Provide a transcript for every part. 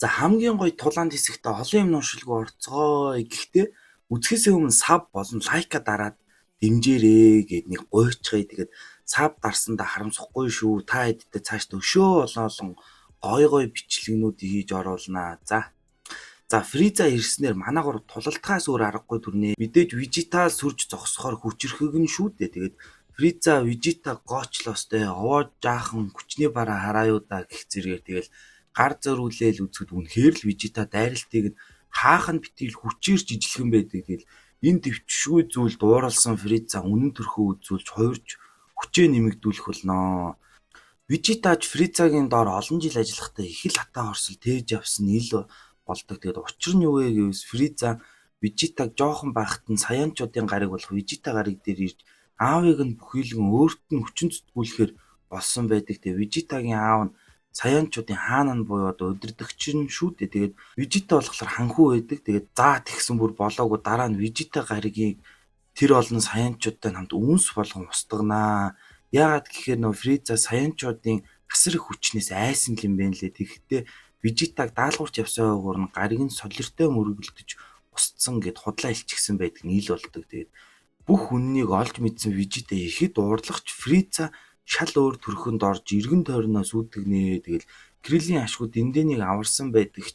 За хамгийн гоё тулаанд хэсэгтээ олон юм уншилгүй орцгоё. Гэхдээ үзэхээсээ өмнө сав болон лайка дараад дэмжээрэй гэд нэг гуйчгая. Тэгээд сав дарсандаа харамсахгүй шүү. Та хэдтэй цааш өшөө олон гоё бичлэгнүүд хийж оруулнаа. За Фриза ирснээр манайгаар тулалдахаас өөр аргагүй түрнэ. Мэдээж Вижита сүрж зогсохоор хүчрэхэг нь шүү дээ. Тэгээд Фриза Вижита гоочлоостой овоо жаахан хүчний бараа хараа юу да гэх зэрэгээр тэгэл гар зориулээл үзэхэд үнэхээр л Вижита дайралтыг нь хаах нь битэл хүчээр жижигхэн байдаг. Тэгэл энэ төвчшгүй зүйл дууралсан Фриза үнэн төрхөө үзүүлж хуурж хүчээ нэмэгдүүлэх болно. Вижитач Фризагийн доор олон жил ажиллахдаа их л хатаа хорсол тээж явсан ил болдог. Тэгээд учир нь юу вэ гэвэл Фриза Вижитаг жоохон байхад нь саянчуудын гариг болох Вижита гариг дээр ирж аавыг нь бүхийлгэн өөрт нь хүчин зүтгүүлэхээр болсон байдаг. Тэгээд Вижитагийн аав нь саянчуудын хаана нь буюу одоо удирдагч нь шүү дээ. Тэгээд Вижита болохоор ханхүү байдаг. Тэгээд заа тэгсэн бүр болоогүй дараа нь Вижита гаригийг тэр олон саянчуудтай хамт үнс болгон устганаа. Яагаад гэхээр нөө Фриза саянчуудын асар их хүчнээс айсан юм бэ лээ. Тэгэхдээ Вижитаг даалгаварч явсан өгөр нь гариг нь солиртой мөргөлдөж устсан гэд худлаа илчихсэн байдаг нь ил болдог. Тэгээд бүх үннийг олж мэдсэн Вижита ихэд уурлахч Фриза шал өөр төрхөнд орж эргэн тойрноос үүдгнээ. Тэгэл Кириллийн ашгүй дэндээнийг аварсан байдаг.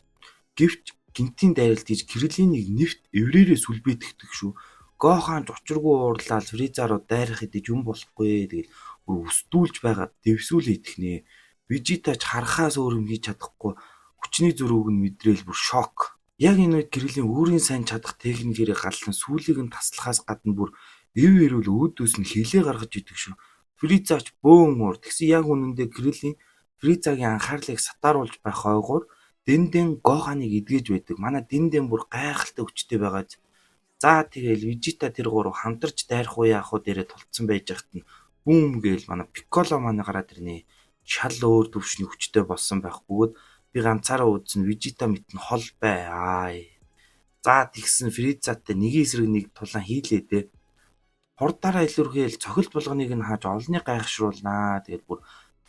Гэвч гинтийн дайралт хийж Кириллийг нэвт эврээрээ сүлбэтгэдэг шүү. Гохаанч учиргүй уурлаад Фриза руу дайрах хэдиж юм болохгүй. Тэгэл өстүүлж байгаад дэвсүүл итгэнэ. Вижитач харахаас өөр юм хийж чадахгүй хүчний зөрүүг нь мэдрээл бүр шок. Яг энэ үед Кириллийн өөрийн сайн чадах техникээр галлан сүүлийг нь таслахаас гадна бүр эв эрүүл өөдөөс нь хилээ гаргаж идэг шүү. Фризач бөөн уур. Тэгсэн яг үнэндээ Кириллийн Фризагийн анхаарлыг сатааруулж байх хойгоор дэндэн Гоханыг эдгэж байдаг. Манай дэндэн бүр гайхалтай хүчтэй байгаа. За тэгэл Вижита тэр гурав хамтарч дайрах уу яах уу дээрээ тулцсан байж хат нь бүүм гээл манай Пикколо манай гараад ирнэ. Шал өөр төвшний хүчтэй болсон байх бөгөөд би ганцаараа үзсэн Вижита мэтэн хол бай. За тэгсэн Фризатай нэг эсрэг нэг тулаан хийлээ дээ. Хурдаараа илүүргээл цохилт болгоныг нь хааж олныг гайхшруулнаа. Тэгээд бүр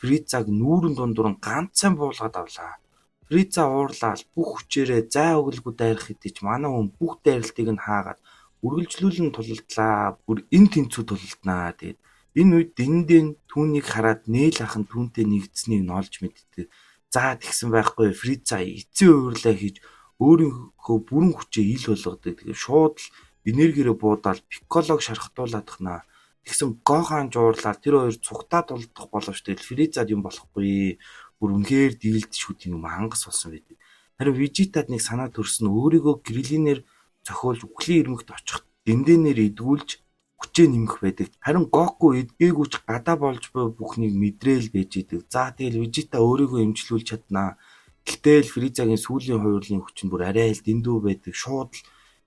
Фризаг нүүрэн дундуур нь ганцхан буулгаад авлаа. Фриза уурлаад бүх хүчээрээ зай өглгөө дайрах хэдий ч манай хүн бүх дайралтыг нь хаагаад үргэлжлүүлэн тулалдлаа. Бүр энэ тэнцүү тулалднаа. Тэгээд энэ үед дэндэн түүнийг хараад нээл ахын түүнтэй нэгдсэнийг нь олж мэддэг. За тэгсэн байхгүй Фриза эцсийн уурлаа хийж өөрийнхөө бүрэн хүчээ ил болгодог. Тэгээд шууд л энергиэрээ буудаад Пикколог шархтуулаад хнаа. Тэгсэн Гохаан жуурлаад тэр хоёр цугтаа тулдах боловч тэгэл Фризад юм болохгүй. Бүр үнэхээр дийлдэшгүй тийм хангас болсон байдаг. Харин Вижитад нэг санаа төрсөн өөрийгөө Кириллинээр зохиолж үхлийн ирмэгт очих дэндэнээр эдгүүлж хүчээ нэмэх байдаг. Харин Гоку эдгээгүйч гадаа болж буй бүхнийг мэдрээл байж идэг. За тэгэл Вижита өөрийгөө эмчлүүлж чаднаа. Гэтэл Фризагийн сүүлийн хувирлын хүч нь бүр арай л дэндүү байдаг. Шууд л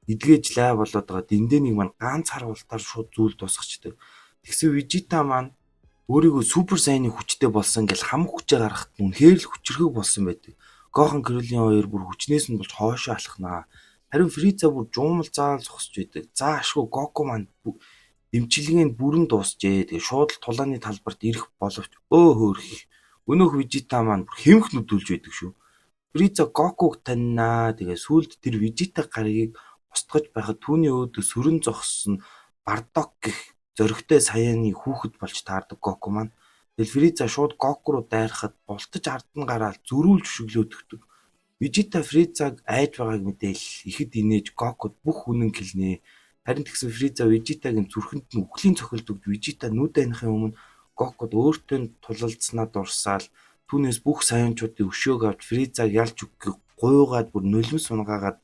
эдгээж лай болоод байгаа дэндэнийг маань ганц харуултаар шууд зүйл тусгачдаг. Тэгсэн Вижита маань өөрийгөө супер сайнны хүчтэй болсон гэл хам хүчээ гаргахад үнэхээр л хүчрхэг болсон байдаг. Гохан Кириллийн хоёр бүр хүчнээс нь болж хоошоо алхнаа. Харин Фриза бүр жуумал заал зогсож байдаг. За ашгүй Гоку маань эмчилгээнд бүрэн дуусжээ. Тэгээ шууд л тулааны талбарт ирэх боловч хөөх. Өнөөх Вижита маань бүр хэмх нүдүүлж байдаг шүү. Фриза Гокуг таньнаа. Тэгээ сүүлд тэр Вижита гаригийг устгаж байхад түүний өөдөө сүрэн зогссон Бардок гэх зөрөгтэй саяаны хүүхэд болж таардаг Гоку маань. Тэгэл Фриза шууд Гоку руу дайрахад бултаж ард нь гараад зөрүүлж шөглөөдөгдөг. Вижита Фризаг айж байгааг мэдээл ихэд инээж Гокуд бүх үнэн хэлнэ. Харин тэгсэн Фриза Вижитагийн зүрхэнд нь үхлийн цохилт өгд Вижита нүд айнахын өмнө Гокуд өөртөө тулалдсанаа дурсаал түүнээс бүх саянчуудын өшөөг авч Фризаг ялж өгөх гуйгаад бүр нулимс унгаагаад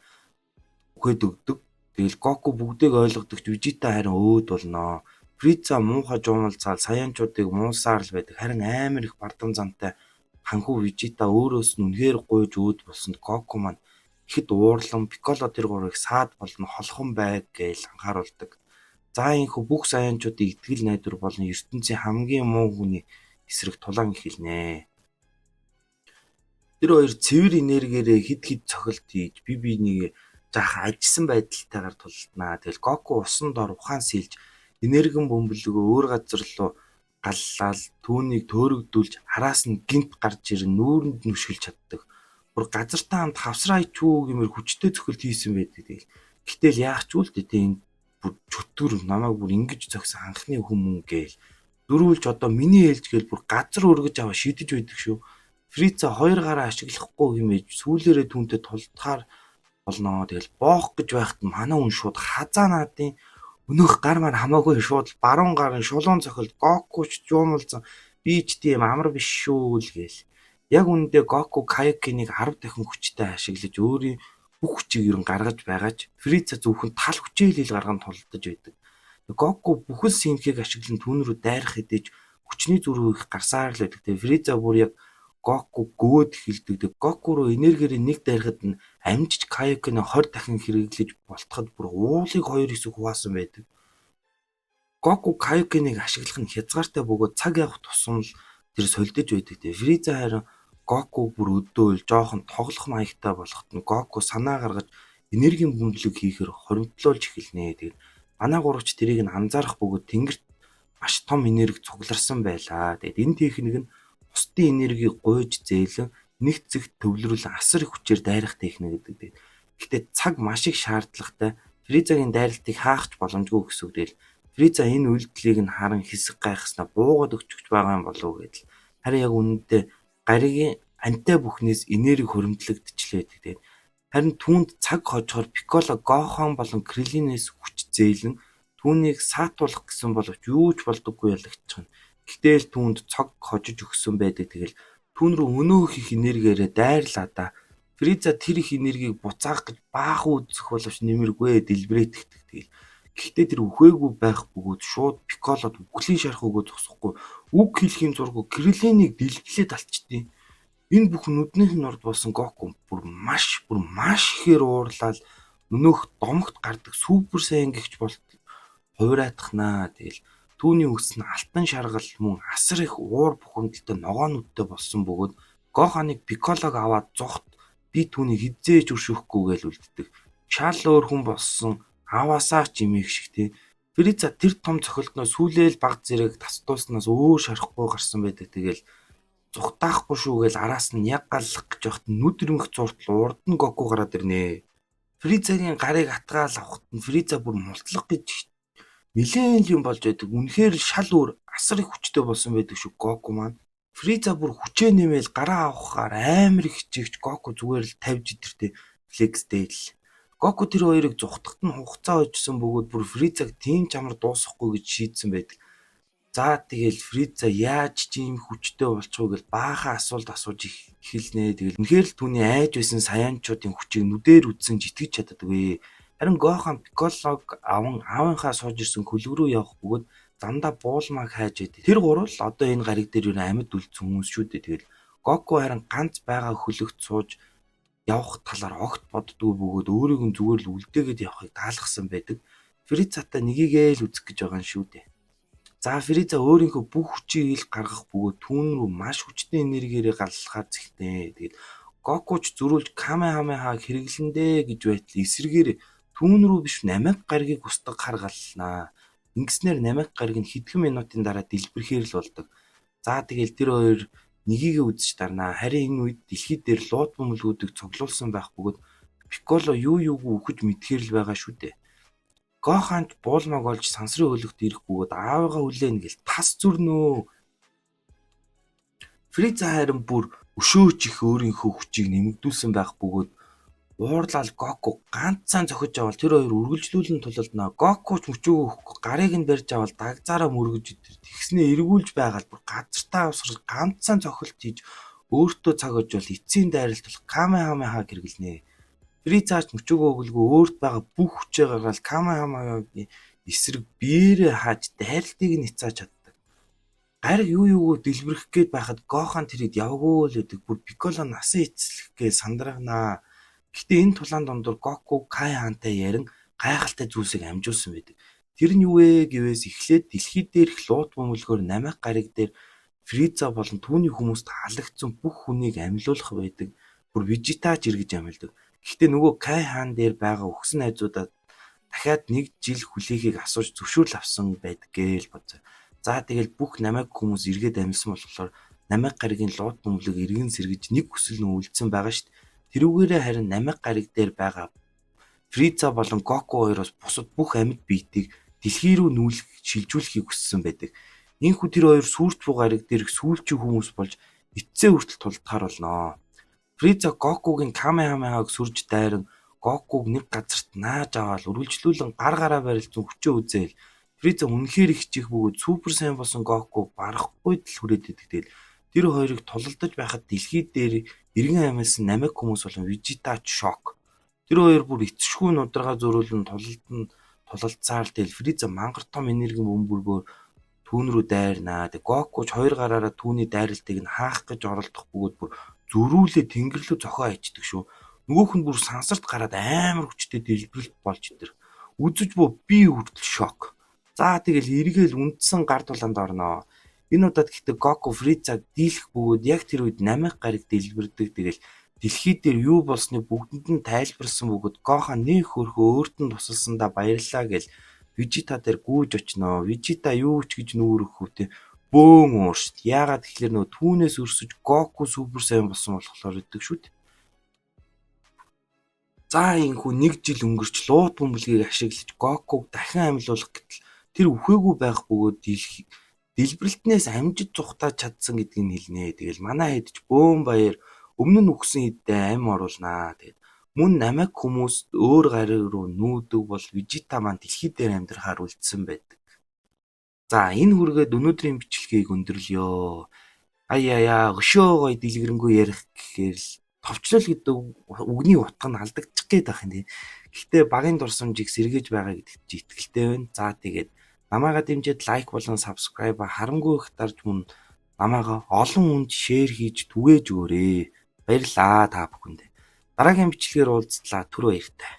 үхээд өгдөг. Тэгэл Гоку бүгдийг ойлгодог ч Вижита харин өөд болно. Фриза муухай жуумалцаал саянчуудыг муусаар л байдаг. Харин амар их бардам зантай ханхүү Вижита өөрөөс нь үнэхээр гуйж өөд болсонд Гоку маань ихэд уурлан Пикколо тэр гурвыг саад болно холхон байг гэж анхааруулдаг. За энэхүү бүх саянчуудын итгэл найдвар болон ертөнцийн хамгийн муу хүний эсрэг тулаан хэлнэ. Тэр хоёр цэвэр энергиэрээ хид цохилт хийж бие биенийг жаахан ажсан байдалтайгаар тултнаа. Тэгэл Гоку усан дор ухаан сэлж энергин бөмбөлгөө өөр газар руу галлал түүнийг төөрөгдүүлж араас нь гинт гарч ирэн нүүрэнд нүшгэлж чаддаг. бүр газартаа хамт хавсраа ичүү гэмээр хүчтэй цохилт хийсэн байдаг. Тэгэл. Гэтэл яах ч үл дээ энэ бүр чөтгөр намайг бүр ингэж зогсон анхны хүмүүс гээл. Дөрүүлж одоо миний ээлж гээл бүр газар өргөж аваа шидэж байдаг шүү. Фрица хоёр гараа ашиглахгүй хэмээж сүүлээрээ түүнтэй тулдахаар болно. Тэгэл боох гэж байхад манай хүн шууд хазаа наадын өнөөх гар мар хамаагүй шууд баруун гарын шулуун цохилт Гокуч жуумалзан би ч тийм амар биш шүү л гээл. Яг үүндээ Гоку Кайокиныг 10 дахин хүчтэй ашиглаж өөрийн бүх хүчийг ерөн гаргаж байгаач Фрица зөвхөн тал хүчээлэл гарган тулдаж байдаг. Гоку бүхэл синхийг ашиглан түүн рүү дайрах хэдиж хүчний зүрх их гарсаар л байдаг. Тэгээ Фрица бүр яг Гоку гөөд эхэлдэг. Гоку руу энергиэр нэг дайрахад нь амжиж Кайокино 20 дахин хэрэглэж болтоход бүр уулыг хоёр хэсэг хуваасан байдаг. Гоку Кайокиныг ашиглах нь хязгаартай бөгөөд цаг явах тусам л тэр солидож байдаг. Тэгээ Фрица харин Гоку бүр өдөөл жоохон тоглох маягтай болоход нь Гоку санаа гаргаж энергийн бөмбөлөг хийхээр хоримтлуулж эхэлнэ. Тэгээд манай гурвч тэрийг нь анзаарах бөгөөд тэнгэрт маш том энерги цугларсан байлаа. Тэгээд энэ техник нь бусдын энергийг гуйж зээлэн нэг зэгт төвлөрүүлэн асар их хүчээр дайрах техник гэдэг. Гэхдээ цаг маш их шаардлагатай. Фризагийн дайралтыг хаах ч боломжгүй гэсэн үг дээр Фриза энэ үйлдэлийг нь харан хэсэг гайхснаа буугаад өгч байгаа юм болов уу гэдэл. Харин яг үнэндээ гаригийн антай бүхнээс энерги хоримтлагдчихлээ гэдэг. Харин түүнд цаг хожохоор Пикколо Гохан болон Криллинээс хүч зээлэн түүнийг саатуулах гэсэн боловч юу ч болдоггүй ялагдчихна. Гэтэл түүнд цог хожиж өгсөн байдаг. Тэгэл түүн рүү өнөөх их энергиэрээ дайрлаа да. Фриза тэр их энергийг буцаах гэж баах үзэх боловч нэмэргүй дэлбэрэтгдэг. Тэгэл. Гэхдээ тэр үхээгүй байх бөгөөд шууд Пикколод үхлийн шарх өгөө зогсохгүй үг хэлхийн зургуу Криллинийг дэлбэлээд алчдیں۔ Энэ бүх нүднийх нь урд болсон Гоку бүр маш ихээр уурлал өнөөх домогт гардаг супер сайн гихч болт хувраатахнаа. Тэгэл түүний үс нь алтан шаргал мөн асар их уур бухимдалтай ногоонуудтай болсон бөгөөд Гоханыг Пикколог аваад зогт би түүнийг хизээж өршөөхгүй гэж үлддэг. Шал өөр хүн болсон аваасаа ч имээх шиг тий. Фриза тэр том цохилтноо сүүлээл баг зэрэг тасдуулснаас өөр шарахгүй гарсан байдаг. Тэгэл зүхтаахгүй шүү гэж араас нь яг галлах гэж явахт нүд ирмэх зуртал урд нь Гоку гараад ирнэ. Фризагийн гарыг атгаал авахт нь Фриза бүр мултлах гэж нилээн юм болж байдаг. Үнэхээр шал өөр асар их хүчтэй болсон байдаг шүү Гоку маань. Фриза бүр хүчээ нэмэл гараа авахаар амар их хичээгч Гоку зүгээр л тавьж идэртэй флексдэл. Гоку тэр хоёрыг зүхтахт нь хугацаа очсон бөгөөд бүр Фризаг тийм ч амар дуусахгүй гэж шийдсэн байдаг. За тэгэл Фриза яаж ч ийм хүчтэй болчихоо гэж баахан асуулт асууж эхэлнэ. Тэгэл үнэхээр л түүний айж байсан саянчуудын хүчийг нүдээр үзсэн итгэж чаддаггүй. Харин Гохан Пикколог аавынхаа сууж ирсэн хөлөг рүү явах бөгөөд замдаа буулмаг хайж идэв. Тэр гурвал одоо энэ гариг дээр юу амьд үлдсэн хүмүүс шүү дээ. Тэгэл Гоку харин ганц байгаа хөлөгт сууж явах талаар огт боддгүй бөгөөд өөрийг нь зүгээр л үлдээгээд явахыг даалгасан байдаг. Фризатай нёгийгээ л үзэх гэж байгаа юм шүү дээ. За Фриза өөрийнхөө бүх хүчийг ил гаргах бөгөөд түүн рүү маш хүчтэй энергиэрээ галлахаар зихтээ. Тэгээд Гокуч зөрүүлж Камехамехаг хэрэглэндээ гэж байтал эсрэгээр түүн рүү биш намайг гаргийг устгах харгалнаа. Ингэснээр намайг гариг нь хэдхэн минутын дараа дэлбэрэхээр л болдог. За тэгэл тэр хоёр нёгийгээ үзэж дарнаа. Харин энэ үед дэлхийд дээр лууд бөмбөлгүүдийг цуглуулсан байх бөгөөд Пикколо юугүй үхэж мэдхээр л байгаа шүү дээ. Гоханч буулмаг олж сансрын хөлөгт ирэх бөгөөд аавыгаа хүлээнэ гэл тас зүрнөө. Фриза харин бүр өшөөж их өөрийнхөө хүчийг нэмэгдүүлсэн байх бөгөөд уурлал Гоку ганцхан зохиж авал тэр хоёр үргэлжлүүлэн тулалднаа. Гокуч мөчөөгөө өгөхгүй гарыг нь барьж авал дагзаараа мөргөж идэр. Тэгснээ эргүүлж байгаад бүр газартаа авсрал ганцхан цохилт хийж өөртөө цаг ожвол эцсийн дайралт болох Камехамехаг хэрэглэнэ. Фризаач мөчөөгөө өгөлгүй өөрт байгаа бүх хүчээ гаргаад Камехамегагийн эсрэг биеэрээ хааж дайралтыг нь хязгааж чаддаг. Гариг юугүй дэлбэрэх гээд байхад Гохан тэрийг явгүй л өгдөг. Бүр Пикколо насан эцэлэх гээ сандрагнаа. Гэхдээ энэ тулаан дундуур Гоку Кайхантай ярин гайхалтай зүйлсийг амжуулсан байдаг. Тэр нь юу вэ гэвээс эхлээд дэлхийд дээрх лууд бөмбөлгөөр намайг гариг дээр Фриза болон түүний хүмүүст халагдсан бүх хүнийг амьлуулах байдаг. Бүр Вежитач эргэж амьлдаг. Гэхдээ нөгөө Кайхан дээр байгаа өгсөн найзуудаа дахиад нэг жил хүлээхийг асууж зөвшөөрөл авсан байдаг гээл боцоо. За тэгэл бүх намайг хүмүүс эргээд амьсан болохоор намайг гаригийн лууд бөмбөлөг эргэн сэргэж нэг хүсэл нь үлдсэн байгаа шүү дээ. Тэрүүгээрээ харин намиг гариг дээр байгаа Фрица болон Гоку хоёроос бусад бүх амьд биетийг дэлхий рүү шилжүүлэхийг хүссэн байдаг. Иймээс тэр хоёр сүрч буй гариг дээрх сүүлчийн хүмүүс болж эцсээ хүртэл тулдахаар болно. Фрица Гокугийн Камехамехаг сүрж дайран Гокуг нэг газарт нааж аваад үргэлжлүүлэн гар гараа барилдсан хүчээ үзээл. Фрица үнэхээр их чих бөгөөд супер сайн болсон Гокуг барахгүй л хүрээд идэгдээл. Тэр хоёрыг тулалдаж байхад дэлхий дээр эргэн амьсан намайг хүмүүс болон Вижита шок. Тэр хоёр бүр эцэшгүй нударгаа зөөрүүлэн тулалдсаар тэл Фрица мангар том энерги бөмбөргөөр түүн рүү дайрнаа. Гокуч хоёр гараараа түүний дайралтыг нь хаах гэж оролдох бөгөөд бүр зөрүүлээ тэнгэр рүү зохио хайчдаг шүү. Нөгөөх нь бүр сансарт гараад амар хүчтэй дэлбэрэлт болж итэр. Үзэж бөө би хүртэл шок. За тэгэл эргээл үндсэн гар тулаанд орноо. Энэ удаад гэхдээ Гоку Фрицаг дийлэх бөгөөд яг тэр үед намайг гариг дэлбэрдэг. Тэгэл дэлхий дээр юу болсныг бүгдэнд нь тайлбарсан бөгөөд Гохан нэг хөрхөө өөрт нь тусалсандаа баярлалаа гэл Вижита дээр гүйж очноо. Вижита юу ч гэж нүүрэх хүүтэй бөөн ууршд. Яагаад тэгэхээр нөө түүнээс өрсөж Гоку супер сайн болсон болохоор гэдэг шүү дээ. За инхүү нэг жил өнгөрч лууд бөмбөлгийг ашиглаж Гокуг дахин амьлуулах гэтэл тэр үхээгүй байх бөгөөд дэлбэрэлтнээс амжиж зүхтааж чадсан гэдгийг хэлнэ. Тэгэл манай хэд ч бөөн баяр өмнө нь үхсэн хэддээ ам оруулнаа. Тэгээд мөн намайг хүмүүс өөр гариг руу нүүдэг бол Вижита маань дэлхий дээр амьдрахаар үлдсэн байдаг. За энэ хүргээд өнөөдрийн бичлэгийг өндөрлөё. Аяа өшөө гой дэлгэрэнгүй ярих гэхээр л товчлол гэдэг үгний утга нь алдагдчих гээд байх юм тий. Гэхдээ багийн дурсамжийг сэргээж байгаа гэдэгт чи итгэлтэй байна. За тэгээд намайга дэмжиж лайк болон сабскрайб харамгүй их дарж мөн намайга олон хүнд шеэр хийж түгээж өгөөрэй. Баярлалаа та бүхэнд. Дараагийн бичлэгээр уулзлаа. Түр баяртай.